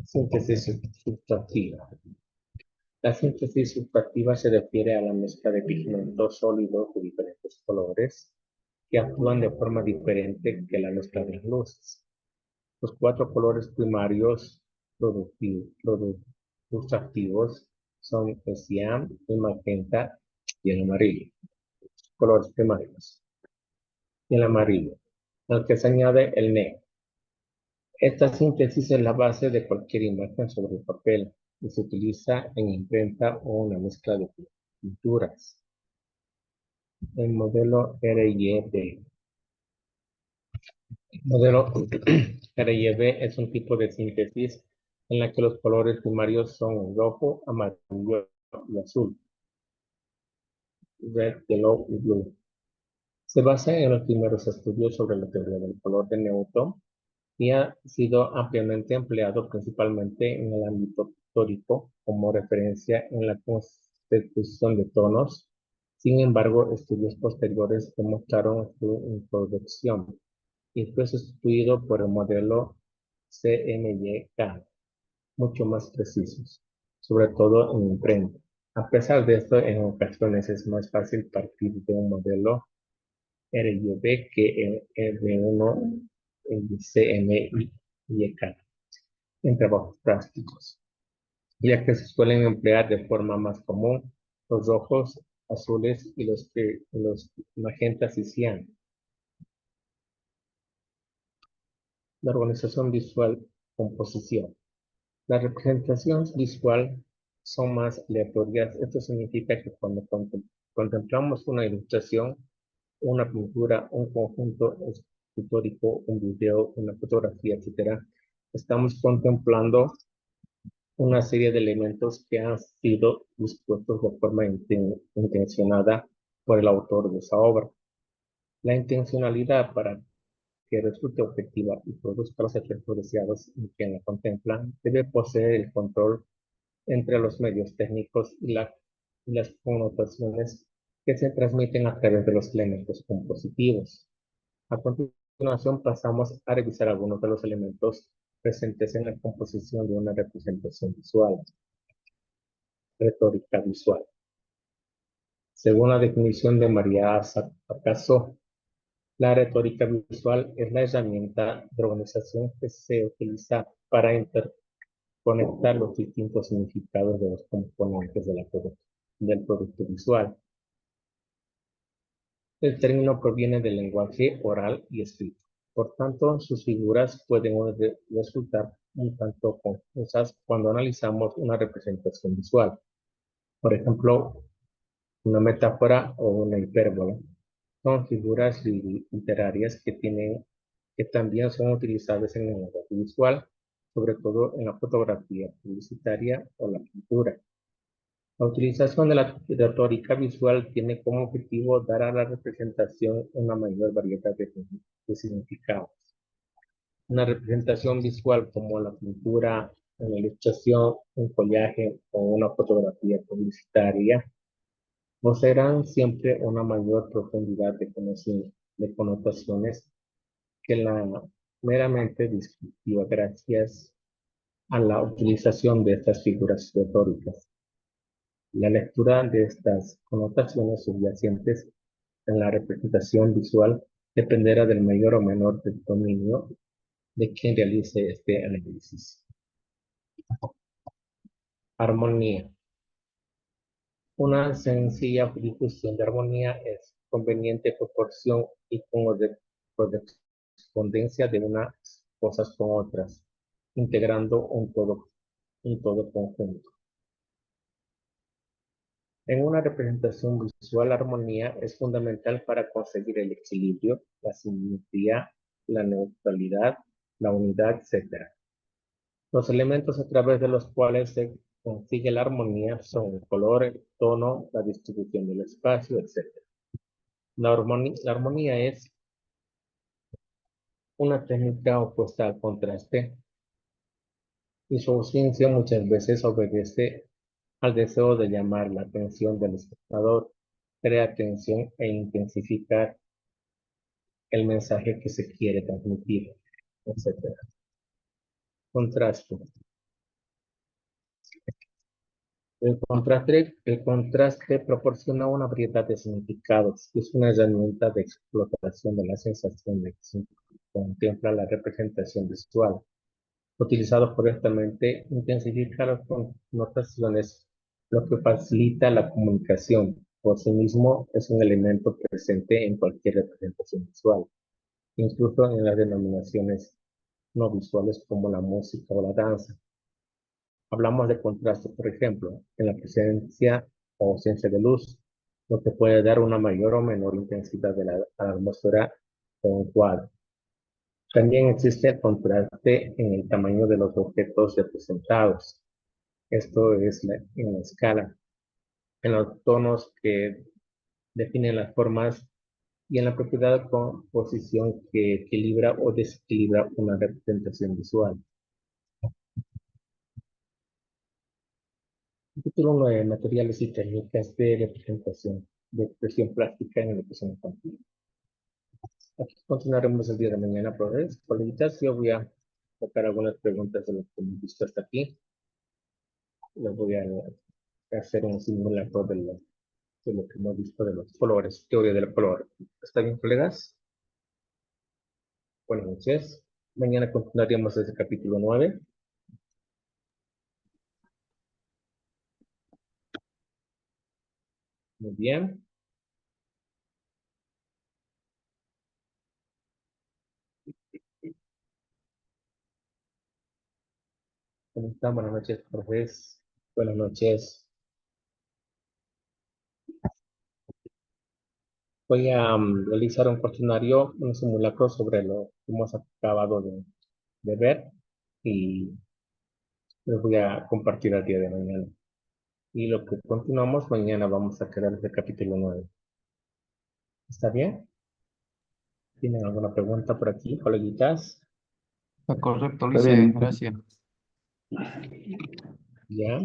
Síntesis sustractiva. La síntesis sustractiva se refiere a la mezcla de pigmentos sólidos de diferentes colores que actúan de forma diferente que la mezcla de las luces. Los cuatro colores primarios sustractivos son el cian, el magenta y el amarillo. Colores primarios. Y el amarillo, al que se añade el negro. Esta síntesis es la base de cualquier imagen sobre el papel y se utiliza en imprenta o una mezcla de pinturas. El modelo RYB. El modelo RYB es un tipo de síntesis en la que los colores primarios son el rojo, amarillo y azul. Red, yellow y blue. Se basa en los primeros estudios sobre la teoría del color de Newton y ha sido ampliamente empleado principalmente en el ámbito pictórico como referencia en la constitución de tonos. Sin embargo, estudios posteriores demostraron su introducción y fue sustituido por el modelo CMYK, mucho más precisos, sobre todo en imprenta. A pesar de esto, en ocasiones es más fácil partir de un modelo RYB que de uno el CMYK en trabajos prácticos, ya que se suelen emplear de forma más común los rojos, azules y los magentas y cian. La organización visual, composición. Las representaciones visual son más aleatorias. Esto significa que cuando contemplamos una ilustración, una pintura, un conjunto escultórico, un video, una fotografía, etc., estamos contemplando una serie de elementos que han sido dispuestos de forma intencionada por el autor de esa obra. La intencionalidad para que resulte objetiva y produzca los efectos deseados en quien la contempla debe poseer el control entre los medios técnicos y las connotaciones que se transmiten a través de los elementos compositivos. A continuación pasamos a revisar algunos de los elementos presentes en la composición de una representación visual. Retórica visual. Según la definición de María Acaso, la retórica visual es la herramienta de organización que se utiliza para interconectar los distintos significados de los componentes del producto visual. El término proviene del lenguaje oral y escrito. Por tanto, sus figuras pueden resultar un tanto confusas cuando analizamos una representación visual. Por ejemplo, una metáfora o una hipérbola son figuras literarias que también son utilizadas en el lenguaje visual, sobre todo en la fotografía publicitaria o la pintura. La utilización de la retórica visual tiene como objetivo dar a la representación una mayor variedad de significados. Una representación visual como la pintura, una ilustración, un follaje o una fotografía publicitaria poseerán siempre una mayor profundidad de connotaciones que la meramente descriptiva gracias a la utilización de estas figuras retóricas. La lectura de estas connotaciones subyacentes en la representación visual dependerá del mayor o menor del dominio de quien realice este análisis. Armonía. Una sencilla difusión de armonía es conveniente proporción y correspondencia de unas cosas con otras, integrando un todo conjunto. En una representación visual, la armonía es fundamental para conseguir el equilibrio, la simetría, la neutralidad, la unidad, etc. Los elementos a través de los cuales se consigue la armonía son el color, el tono, la distribución del espacio, etc. La armonía es una técnica opuesta al contraste y su ausencia muchas veces obedece al deseo de llamar la atención del espectador, crear tensión e intensificar el mensaje que se quiere transmitir, etc. Contraste. El contraste proporciona una variedad de significados. Es una herramienta de explotación de la sensación de que se contempla la representación visual. Utilizado correctamente, intensifica las connotaciones, lo que facilita la comunicación. Por sí mismo, es un elemento presente en cualquier representación visual, incluso en las denominaciones no visuales como la música o la danza. Hablamos de contraste, por ejemplo, en la presencia o ausencia de luz, lo que puede dar una mayor o menor intensidad a la atmósfera de un cuadro. También existe el contraste en el tamaño de los objetos representados. Esto es en la escala, en los tonos que definen las formas y en la propiedad de composición que equilibra o desequilibra una representación visual. Capítulo 9. Materiales y técnicas de representación, de expresión plástica en educación infantil. Aquí continuaremos el día de mañana, profesores. Coleguitas, yo voy a tocar algunas preguntas de lo que hemos visto hasta aquí. Les voy a hacer un simulacro de lo que hemos visto de los colores, teoría del color. ¿Está bien, colegas? Buenas noches. Mañana continuaremos desde el capítulo 9. Muy bien. ¿Cómo están? Buenas noches, profes. Buenas noches. Voy a realizar un cuestionario, un simulacro sobre lo que hemos acabado de ver y les voy a compartir el día de mañana. Y lo que continuamos mañana vamos a quedar desde el capítulo 9. ¿Está bien? ¿Tienen alguna pregunta por aquí, coleguitas? Está correcto, Está Luis, bien. gracias. ¿Ya?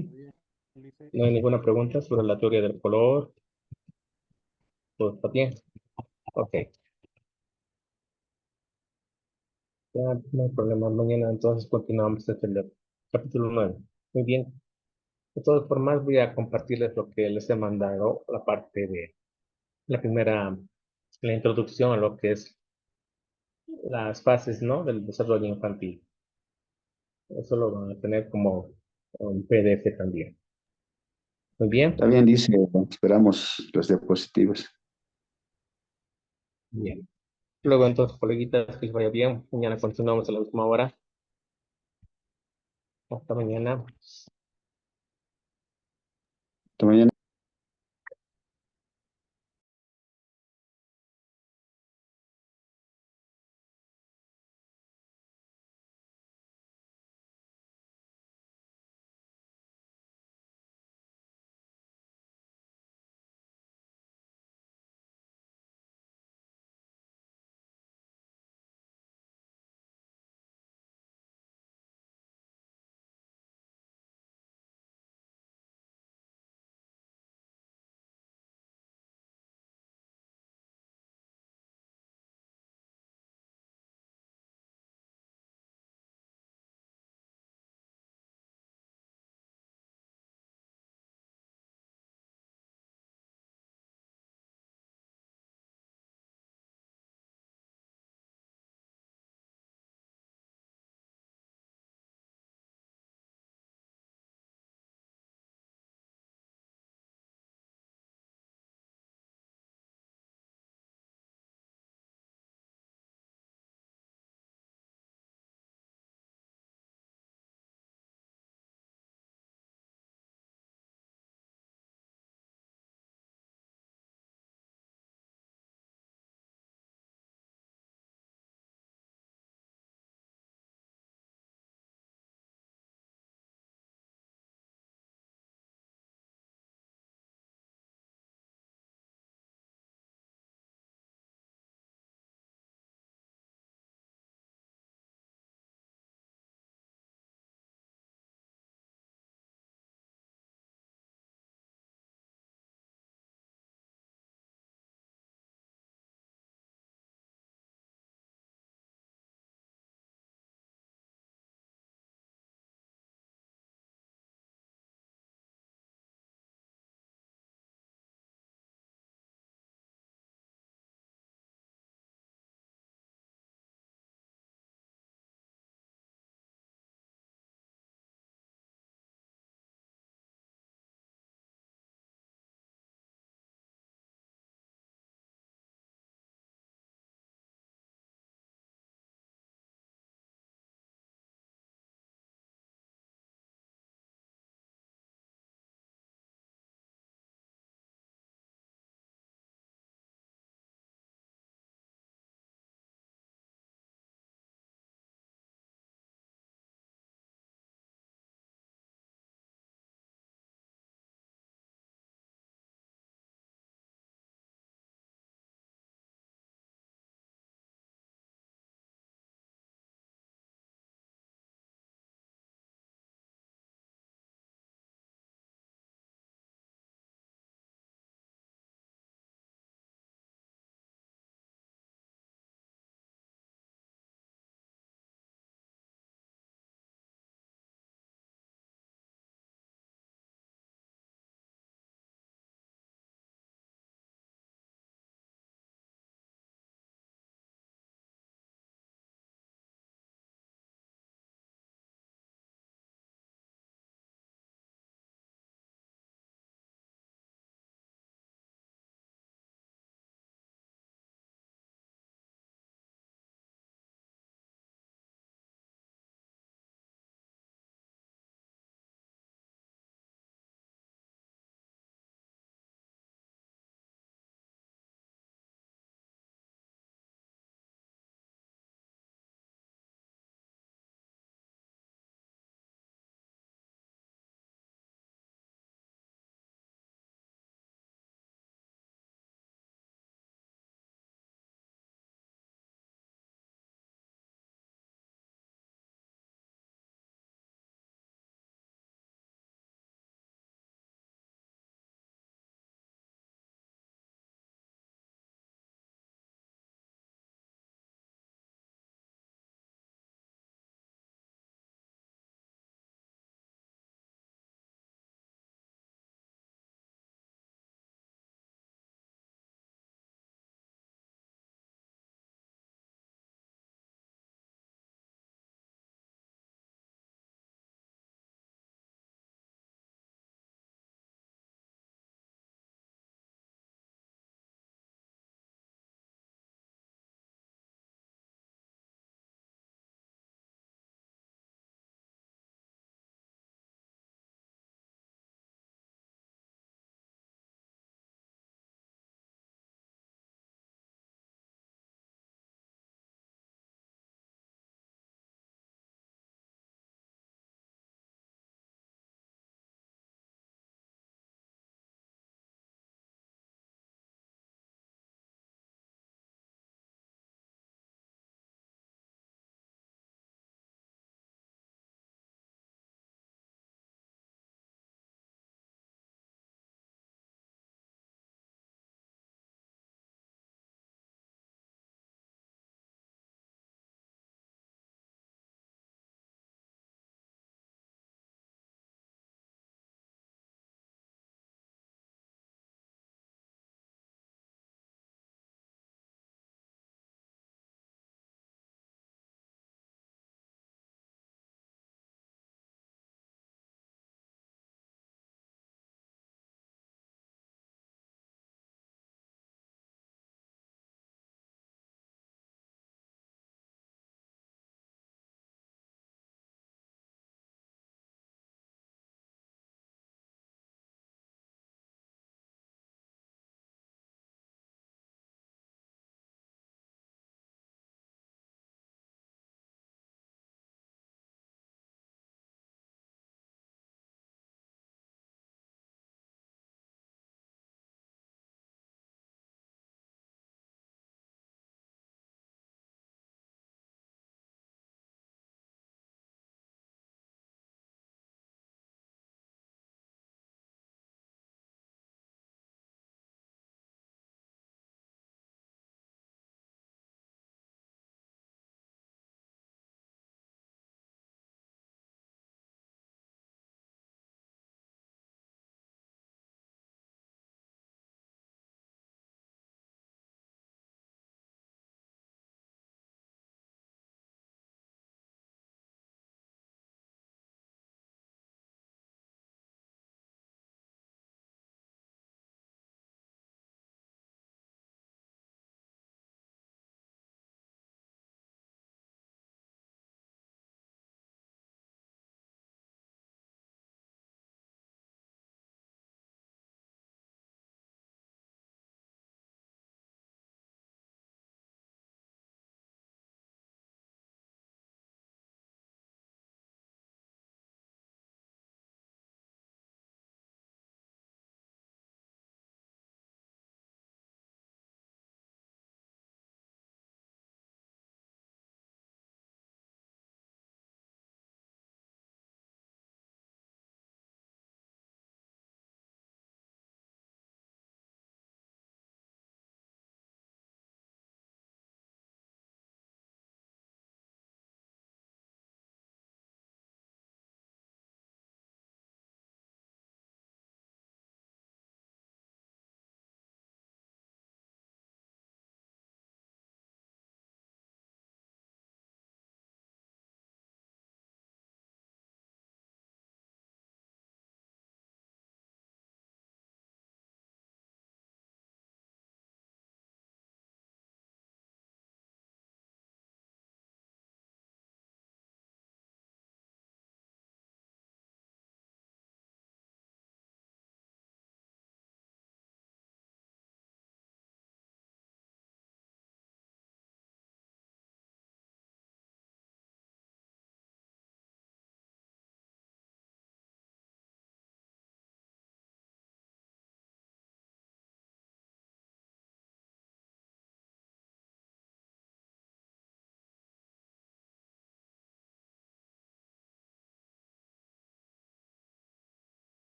¿No hay ninguna pregunta sobre la teoría del color? ¿Todo está bien? Ok. Ya, no hay problema. Mañana entonces continuamos desde el capítulo 9. Muy bien. De todas formas, voy a compartirles lo que les he mandado, la parte de la primera, la introducción a lo que es las fases, ¿no? Del desarrollo infantil. Eso lo van a tener como un PDF también. Muy bien. También dice, esperamos los diapositivas. Bien. Luego entonces, coleguitas, que les vaya bien. Mañana continuamos a la misma hora. Hasta mañana. Hasta mañana.